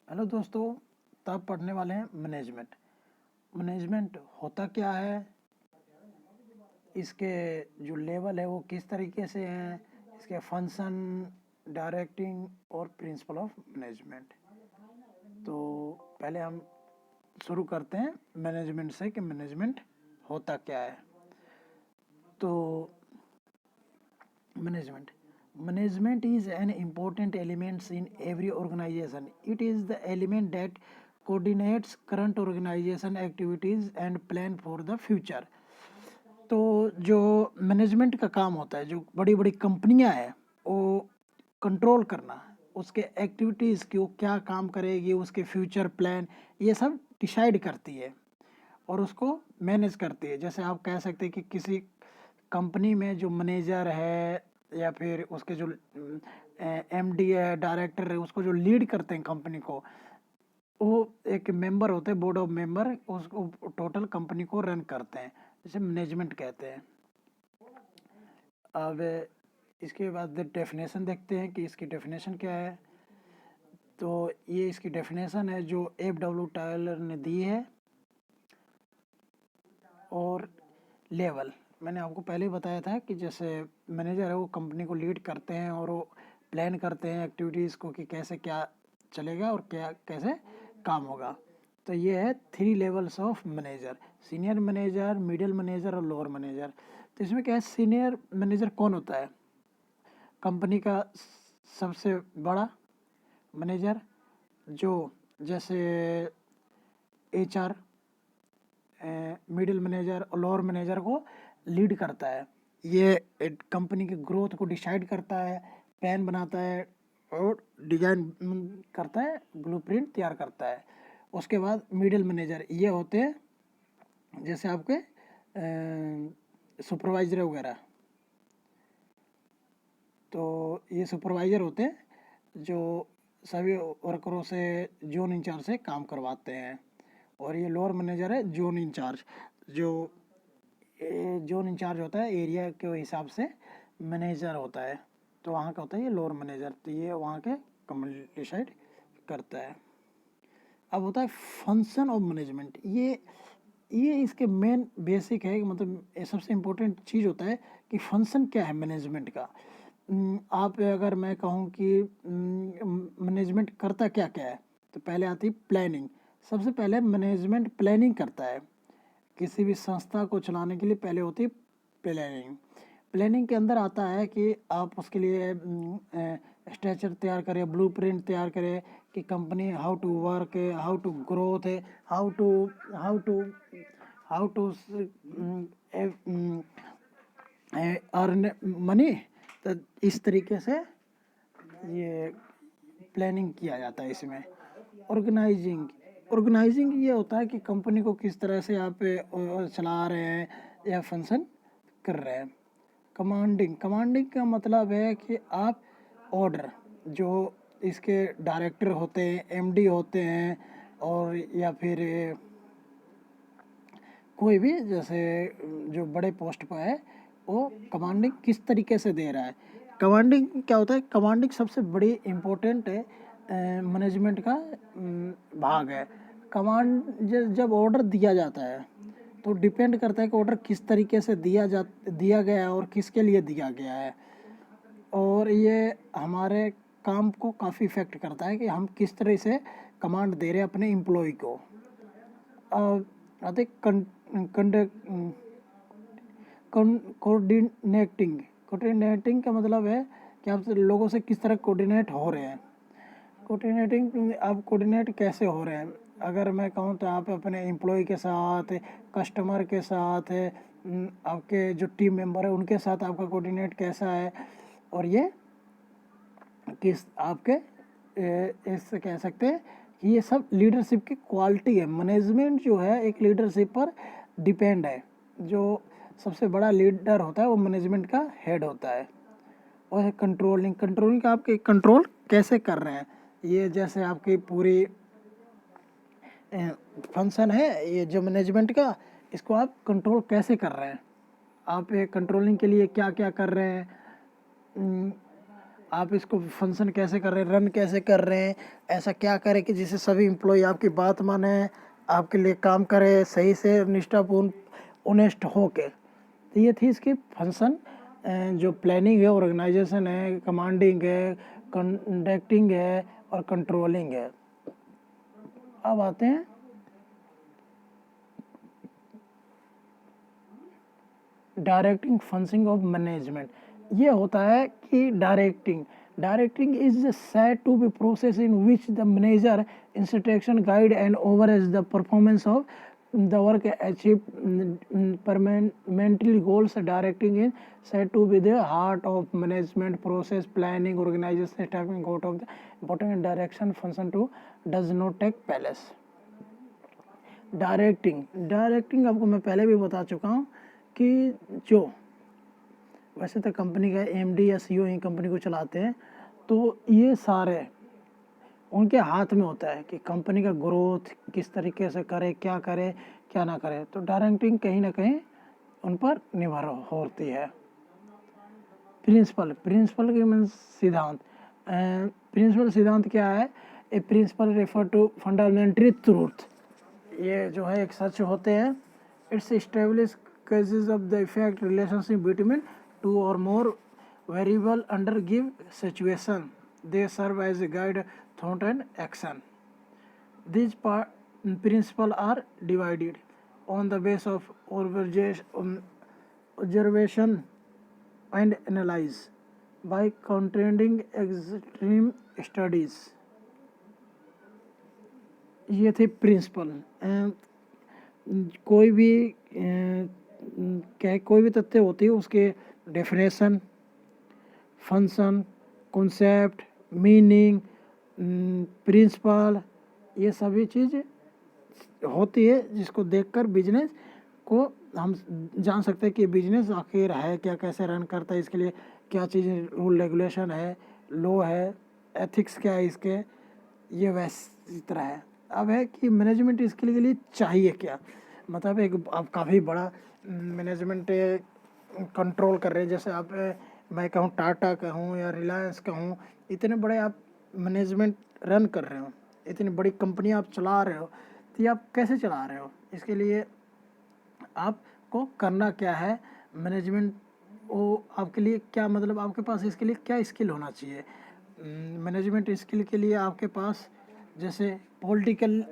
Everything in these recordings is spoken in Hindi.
हेलो दोस्तों। तो आप पढ़ने वाले हैं मैनेजमेंट। मैनेजमेंट होता क्या है, इसके जो लेवल है वो किस तरीके से हैं, इसके फंक्शन, डायरेक्टिंग और प्रिंसिपल ऑफ मैनेजमेंट। तो पहले हम शुरू करते हैं मैनेजमेंट से कि मैनेजमेंट होता क्या है। तो management management is an important element in every organization. It is the element that coordinates current organization activities and plan for the future. तो जो मैनेजमेंट का काम होता है, जो बड़ी बड़ी कंपनियां हैं, वो कंट्रोल करना, उसके एक्टिविटीज़ की, वो क्या काम करेगी, उसके फ्यूचर प्लान, ये सब डिसाइड करती है और उसको मैनेज करती है। जैसे आप कह सकते हैं कि किसी कंपनी में जो मैनेजर है या फिर उसके जो एमडी है, डायरेक्टर है, उसको जो लीड करते हैं कंपनी को, वो एक मेंबर होते हैं, बोर्ड ऑफ मेंबर, उसको टोटल कंपनी को रन करते हैं, जिसे मैनेजमेंट कहते हैं। अब इसके बाद डेफिनेशन देखते हैं कि इसकी डेफिनेशन क्या है। तो ये इसकी डेफिनेशन है जो एफ.डब्ल्यू. टायलर ने दी है। और लेवल मैंने आपको पहले ही बताया था कि जैसे मैनेजर है वो कंपनी को लीड करते हैं और वो प्लान करते हैं एक्टिविटीज़ को कि कैसे क्या चलेगा और क्या कैसे काम होगा। तो ये है 3 levels of manager: senior manager, middle manager और लोअर मैनेजर। तो इसमें क्या है, सीनियर मैनेजर कौन होता है? कंपनी का सबसे बड़ा मैनेजर, जो जैसे एचआर, मिडिल मैनेजर और लोअर मैनेजर को लीड करता है। ये कंपनी की ग्रोथ को डिसाइड करता है, प्लान बनाता है और डिजाइन करता है, ब्लूप्रिंट तैयार करता है। उसके बाद मिडिल मैनेजर ये होते हैं जैसे आपके सुपरवाइजर वगैरह। तो ये सुपरवाइजर होते हैं जो सभी वर्करों से जोन इंचार्ज से काम करवाते हैं। और ये लोअर मैनेजर है जोन इंचार्ज, जो जोन इंचार्ज होता है, एरिया के हिसाब से मैनेजर होता है। तो वहाँ का होता है ये लोअर मैनेजर। तो ये वहाँ के कम्युनिटी डिसाइड करता है। अब होता है फंक्शन ऑफ मैनेजमेंट। ये इसके मेन बेसिक है, मतलब ये सबसे इम्पोर्टेंट चीज़ होता है कि फंक्शन क्या है मैनेजमेंट का। आप अगर मैं कहूँ कि मैनेजमेंट करता क्या क्या है, तो पहले आती है प्लानिंग। सबसे पहले मैनेजमेंट प्लानिंग करता है। किसी भी संस्था को चलाने के लिए पहले होती है प्लानिंग। प्लानिंग के अंदर आता है कि आप उसके लिए स्ट्रक्चर तैयार करें, ब्लूप्रिंट तैयार करें कि कंपनी हाउ टू वर्क है, हाउ टू ग्रोथ है, how to how to how to earn money. तो इस तरीके से ये प्लानिंग किया जाता है इसमें। ऑर्गेनाइजिंग ऑर्गेनाइजिंग ये होता है कि कंपनी को किस तरह से आप चला रहे हैं या फंक्शन कर रहे हैं। कमांडिंग कमांडिंग का मतलब है कि आप ऑर्डर, जो इसके डायरेक्टर होते हैं, एमडी होते हैं, और या फिर कोई भी जैसे जो बड़े पोस्ट पर है, वो कमांडिंग किस तरीके से दे रहा है। कमांडिंग क्या होता है? कमांडिंग सबसे बड़ी इम्पोर्टेंट है मैनेजमेंट का भाग है। कमांड जब ऑर्डर दिया जाता है तो डिपेंड करता है कि ऑर्डर किस तरीके से दिया गया है और किसके लिए दिया गया है। और ये हमारे काम को काफ़ी इफ़ेक्ट करता है कि हम किस तरह से कमांड दे रहे हैं अपने एम्प्लॉय को। आते कोऑर्डिनेटिंग कोऑर्डिनेटिंग का मतलब है कि आप लोगों से किस तरह कोऑर्डिनेट हो रहे हैं। कोऑर्डिनेटिंग, आप कोऑर्डिनेट कैसे हो रहे हैं? अगर मैं कहूँ तो आप अपने एम्प्लॉय के साथ, कस्टमर के साथ, आपके जो टीम मेंबर है उनके साथ आपका कोऑर्डिनेट कैसा है। और ये किस आपके इससे कह सकते हैं कि ये सब लीडरशिप की क्वालिटी है। मैनेजमेंट जो है एक लीडरशिप पर डिपेंड है। जो सबसे बड़ा लीडर होता है वो मैनेजमेंट का हेड होता है। और कंट्रोलिंग कंट्रोलिंग का आपके कंट्रोल कैसे कर रहे हैं, ये जैसे आपकी पूरी फंक्शन है ये जो मैनेजमेंट का, इसको आप कंट्रोल कैसे कर रहे हैं। आप ये कंट्रोलिंग के लिए क्या क्या कर रहे हैं। आप इसको फंक्शन कैसे कर रहे हैं, रन कैसे कर रहे हैं, ऐसा क्या करें कि जिससे सभी एम्प्लॉय आपकी बात माने, आपके लिए काम करे सही से, निष्ठापूर्ण ऑनेस्ट हो के। तो ये थी इसकी फंक्शन, जो प्लानिंग है, ऑर्गेनाइजेशन है, कमांडिंग है, कंडक्टिंग है और कंट्रोलिंग है। अब आते हैं डायरेक्टिंग फंक्शनिंग ऑफ मैनेजमेंट। ये होता है कि directing is said to be process in which the manager instruction guide and oversees the performance of the work achieve permanently goals. Directing is said to be the heart of management process, planning, organization, stepping out of the important direction function to does not take place. Directing आपको मैं पहले भी बता चुका हूँ कि जो वैसे तो कंपनी का एमडी या सीईओ ही कंपनी को चलाते हैं, तो ये सारे उनके हाथ में होता है कि कंपनी का ग्रोथ किस तरीके से करे, क्या ना करे। तो डायरेक्टिंग कहीं ना कहीं उन पर निर्भर होती है। प्रिंसिपल के मीन्स सिद्धांत। प्रिंसिपल सिद्धांत क्या है? A principle refer to fundamental truth. ये जो है एक सच होते हैं। It's establish cases of the effect relationship between two or more variable under give situation. They serve as a guide thought and action. These principles are divided on the basis of observation and analyze by contrasting extreme studies. ये थे प्रिंसिपल। कोई भी कोई भी तथ्य होती है उसके definition, function, concept, meaning, principle, ये सभी चीज़ होती है जिसको देखकर बिजनेस को हम जान सकते हैं कि बिजनेस आखिर है क्या, कैसे रन करता है, इसके लिए क्या चीज़ रूल रेगुलेशन है, लॉ है, एथिक्स क्या है इसके, ये वैसी तरह है। अब है कि मैनेजमेंट इसके लिए चाहिए क्या, मतलब एक आप काफ़ी बड़ा मैनेजमेंट कंट्रोल कर रहे हैं, जैसे आप मैं कहूँ टाटा का हूँ या रिलायंस का हूँ, इतने बड़े आप मैनेजमेंट रन कर रहे हो, इतनी बड़ी कंपनी आप चला रहे हो, तो ये आप कैसे चला रहे हो, इसके लिए आपको करना क्या है, मैनेजमेंट वो आपके लिए क्या, मतलब आपके पास इसके लिए क्या स्किल होना चाहिए। मैनेजमेंट स्किल के लिए आपके पास जैसे political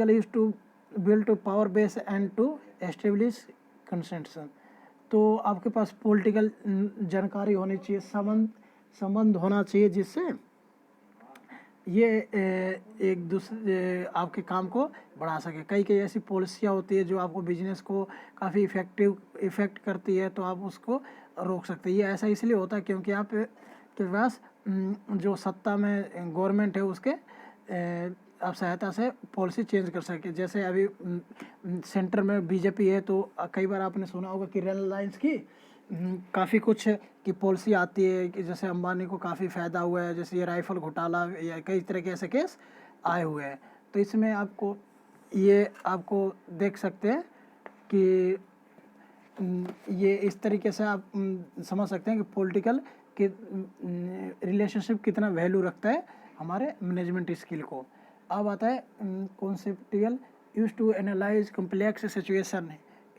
is to build to power base and to establish concentration. तो आपके पास पॉलिटिकल जानकारी होनी चाहिए, संबंध होना चाहिए, जिससे ये एक दूसरे आपके काम को बढ़ा सके। कई ऐसी पॉलिसियाँ होती है जो आपको बिजनेस को काफ़ी इफ़ेक्ट करती है, तो आप उसको रोक सकते हैं। ये ऐसा इसलिए होता है क्योंकि आप के पास जो सत्ता में गवर्नमेंट है उसके आप सहायता से पॉलिसी चेंज कर सके। जैसे अभी सेंटर में बीजेपी है, तो कई बार आपने सुना होगा कि रिलायंस की काफ़ी कुछ की पॉलिसी आती है कि जैसे अंबानी को काफ़ी फ़ायदा हुआ है, जैसे ये राइफल घोटाला या कई तरह के ऐसे केस आए हुए हैं। तो इसमें आपको देख सकते हैं कि ये इस तरीके से आप समझ सकते हैं कि पॉलिटिकल के रिलेशनशिप कितना वैल्यू रखता है हमारे मैनेजमेंट स्किल को। अब आता है conceptual use to analyse complex situation,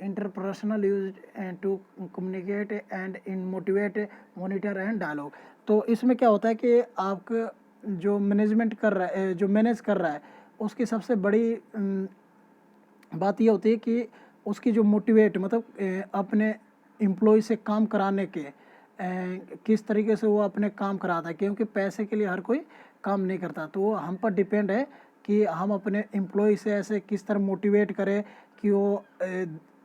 interpersonal use to communicate and in motivate monitor and dialogue. तो इसमें क्या होता है कि आपका जो मैनेजमेंट कर रहा है, जो मैनेज कर रहा है, उसकी सबसे बड़ी बात ये होती है कि उसकी जो मोटिवेट, मतलब अपने एम्प्लॉय से काम कराने के किस तरीके से वो अपने काम कराता है, क्योंकि पैसे के लिए हर कोई काम नहीं करता। तो वो हम पर डिपेंड है कि हम अपने एम्प्लॉय से ऐसे किस तरह मोटिवेट करें कि वो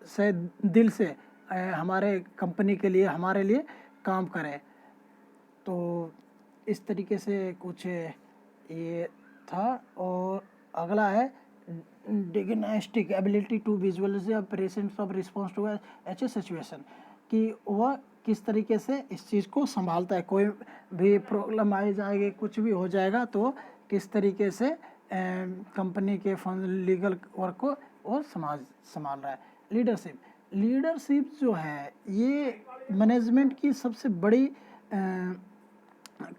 से दिल से हमारे कंपनी के लिए, हमारे लिए काम करें। तो इस तरीके से कुछ ये था। और अगला है diagnostic ability to visualise presence of response to each a situation, कि वह किस तरीके से इस चीज़ को संभालता है, कोई भी प्रॉब्लम आ जाएगी, कुछ भी हो जाएगा, तो किस तरीके से कंपनी के फंड लीगल वर्क को और संभाल रहा है। लीडरशिप जो है ये मैनेजमेंट की सबसे बड़ी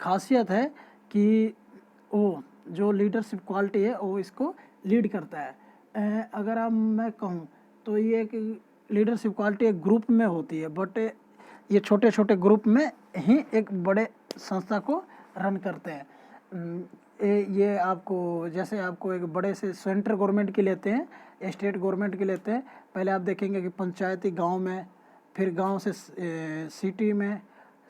खासियत है कि वो जो लीडरशिप क्वालिटी है वो इसको लीड करता है। अगर आप मैं कहूँ तो ये एक लीडरशिप क्वालिटी एक ग्रुप में होती है, बट ये छोटे छोटे ग्रुप में ही एक बड़े संस्था को रन करते हैं। ये आपको जैसे आपको एक बड़े से सेंट्रल गवर्नमेंट की लेते हैं, स्टेट गवर्नमेंट की लेते हैं। पहले आप देखेंगे कि पंचायती गांव में, फिर गांव से सिटी में,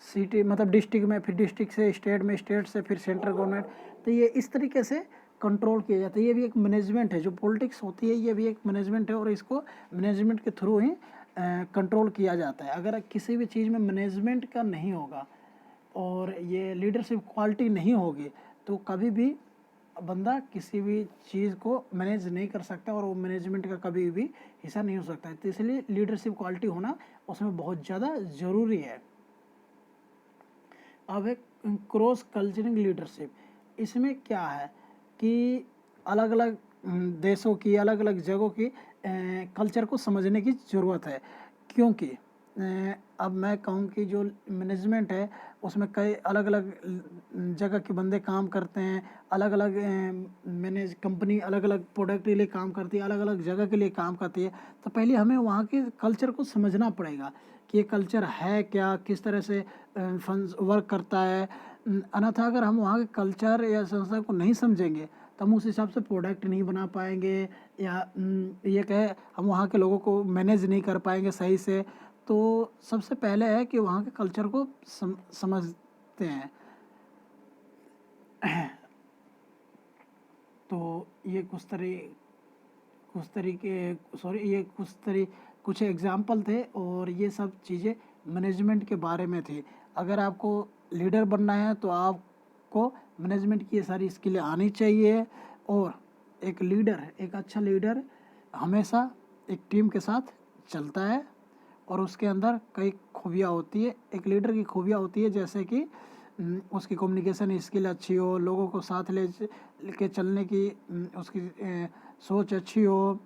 सिटी मतलब डिस्ट्रिक्ट में, फिर डिस्ट्रिक्ट से स्टेट में, स्टेट से फिर सेंट्रल गवर्नमेंट। तो ये इस तरीके से कंट्रोल किया जाता है। ये भी एक मैनेजमेंट है, जो पॉलिटिक्स होती है ये भी एक मैनेजमेंट है, और इसको मैनेजमेंट के थ्रू ही कंट्रोल किया जाता है। अगर किसी भी चीज़ में मैनेजमेंट का नहीं होगा और ये लीडरशिप क्वालिटी नहीं होगी तो कभी भी बंदा किसी भी चीज़ को मैनेज नहीं कर सकता, और वो मैनेजमेंट का कभी भी हिस्सा नहीं हो सकता है। तो इसलिए लीडरशिप क्वालिटी होना उसमें बहुत ज़्यादा ज़रूरी है। अब एक क्रॉस कल्चरिंग लीडरशिप, इसमें क्या है कि अलग अलग देशों की, अलग अलग जगहों की कल्चर को समझने की ज़रूरत है। क्योंकि अब मैं कहूँ कि जो मैनेजमेंट है उसमें कई अलग अलग जगह के बंदे काम करते हैं, अलग अलग मैनेज कंपनी अलग अलग प्रोडक्ट के लिए काम करती है, अलग अलग जगह के लिए काम करती है। तो पहले हमें वहाँ के कल्चर को समझना पड़ेगा कि ये कल्चर है क्या, किस तरह से फंड्स वर्क करता है। अन्यथा अगर हम वहाँ के कल्चर या संस्था को नहीं समझेंगे तो हम उस हिसाब से प्रोडक्ट नहीं बना पाएंगे, या ये कहे हम वहाँ के लोगों को मैनेज नहीं कर पाएंगे सही से। तो सबसे पहले है कि वहाँ के कल्चर को समझते हैं। तो ये कुछ एग्जाम्पल थे, और ये सब चीज़ें मैनेजमेंट के बारे में थी। अगर आपको लीडर बनना है तो आपको मैनेजमेंट की ये सारी स्किलें आनी चाहिए। और एक लीडर, एक अच्छा लीडर हमेशा एक टीम के साथ चलता है, और उसके अंदर कई खूबियाँ होती है। एक लीडर की खूबियाँ होती है जैसे कि उसकी कम्युनिकेशन स्किल अच्छी हो, लोगों को साथ लेके चलने की उसकी सोच अच्छी हो,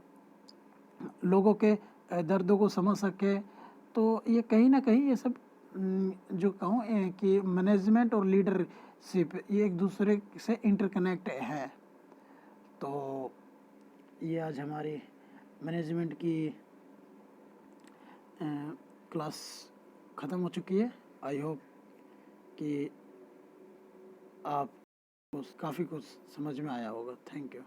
लोगों के दर्दों को समझ सके। तो ये कहीं ना कहीं ये सब जो कहूँ कि मैनेजमेंट और लीडरशिप ये एक दूसरे से इंटरकनेक्ट है। तो ये आज हमारी मैनेजमेंट की क्लास ख़त्म हो चुकी है। आई होप कि आप काफ़ी कुछ समझ में आया होगा। Thank you.